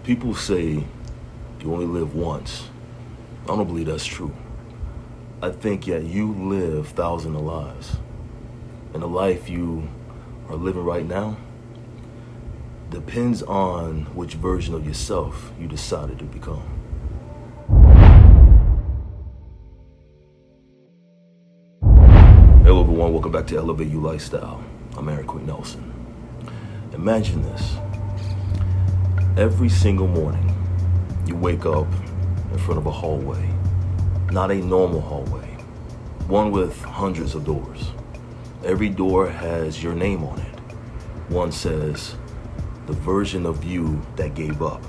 People say you only live once. I don't believe that's true. I think you live thousands of lives. And the life you are living right now depends on which version of yourself you decided to become. Hello everyone, welcome back to Elevate You Lifestyle. I'm Aaron Quinn Nelson. Imagine this. Every single morning, you wake up in front of a hallway. Not a normal hallway, one with hundreds of doors. Every door has your name on it. One says, the version of you that gave up.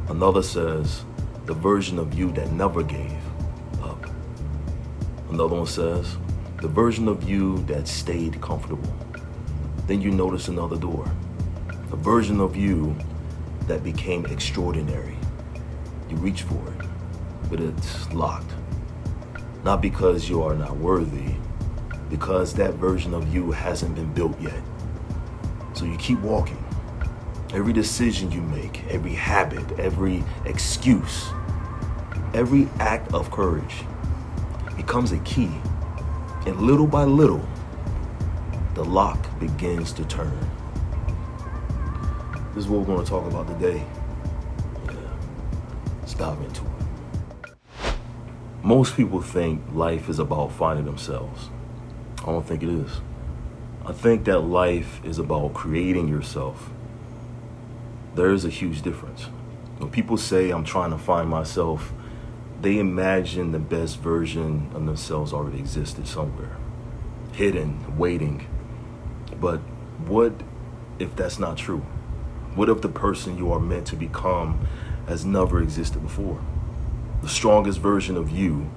Another says, the version of you that never gave up. Another one says, the version of you that stayed comfortable. Then you notice another door. A version of you that became extraordinary. You reach for it, but it's locked. Not because you are not worthy, because that version of you hasn't been built yet. So you keep walking. Every decision you make, every habit, every excuse, every act of courage becomes a key. And little by little, the lock begins to turn. This is what we're going to talk about today. Let's dive into it. Most people think life is about finding themselves. I don't think it is. I think that life is about creating yourself. There is a huge difference. When people say I'm trying to find myself, they imagine the best version of themselves already existed somewhere, hidden, waiting. But what if that's not true? What if the person you are meant to become has never existed before? The strongest version of you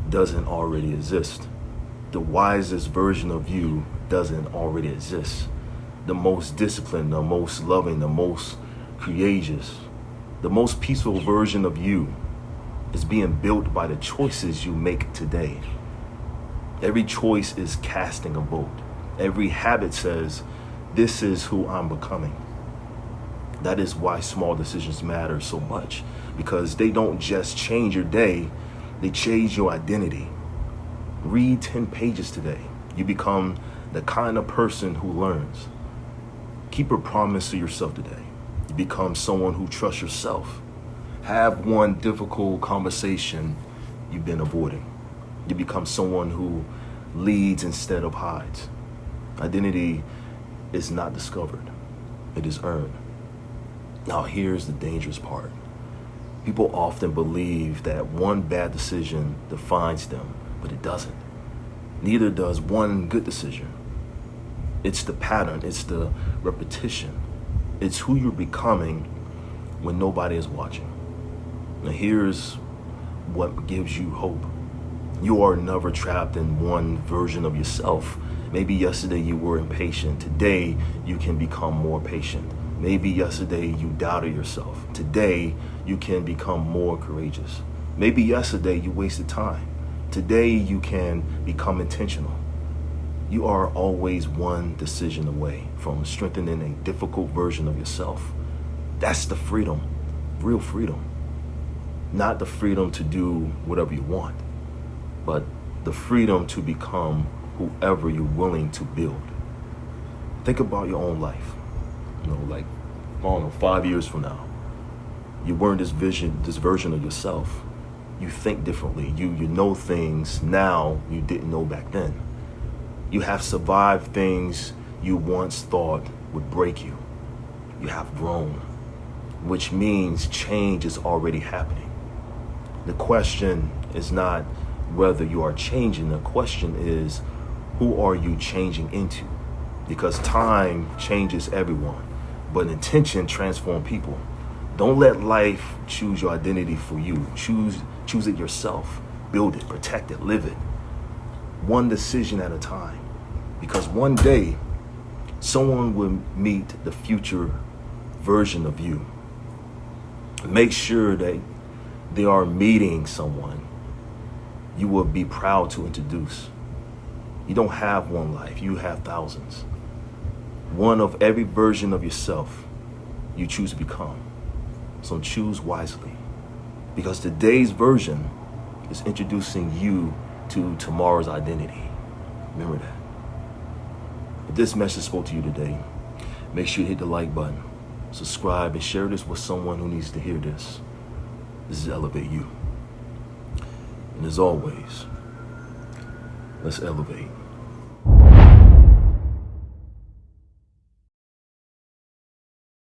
doesn't already exist. The wisest version of you doesn't already exist. The most disciplined, the most loving, the most courageous, the most peaceful version of you is being built by the choices you make today. Every choice is casting a vote. Every habit says, this is who I'm becoming. That is why small decisions matter so much, because they don't just change your day, they change your identity. Read 10 pages today. You become the kind of person who learns. Keep a promise to yourself today. You become someone who trusts yourself. Have one difficult conversation you've been avoiding. You become someone who leads instead of hides. Identity is not discovered, it is earned. Now here's the dangerous part. People often believe that one bad decision defines them, but it doesn't. Neither does one good decision. It's the pattern, it's the repetition. It's who you're becoming when nobody is watching. Now here's what gives you hope. You are never trapped in one version of yourself. Maybe yesterday you were impatient. Today you can become more patient. Maybe yesterday you doubted yourself. Today you can become more courageous. Maybe yesterday you wasted time. Today you can become intentional. You are always one decision away from strengthening a difficult version of yourself. That's the freedom, real freedom. Not the freedom to do whatever you want, but the freedom to become whoever you're willing to build. Think about your own life. Like, I don't know, 5 years from now, you weren't this version of yourself. You think differently. You know things now you didn't know back then. You have survived things you once thought would break you. You have grown, which means change is already happening. The question is not whether you are changing. The question is, who are you changing into? Because time changes everyone, but intention transforms people. Don't let life choose your identity for you. Choose it yourself. Build it, protect it, live it. One decision at a time. Because one day, someone will meet the future version of you. Make sure that they are meeting someone you will be proud to introduce. You don't have one life, you have thousands. One of every version of yourself you choose to become. So choose wisely. Because today's version is introducing you to tomorrow's identity. Remember that. If this message spoke to you today, make sure you hit the like button, subscribe, and share this with someone who needs to hear this. This is Elevate You. And as always, let's elevate.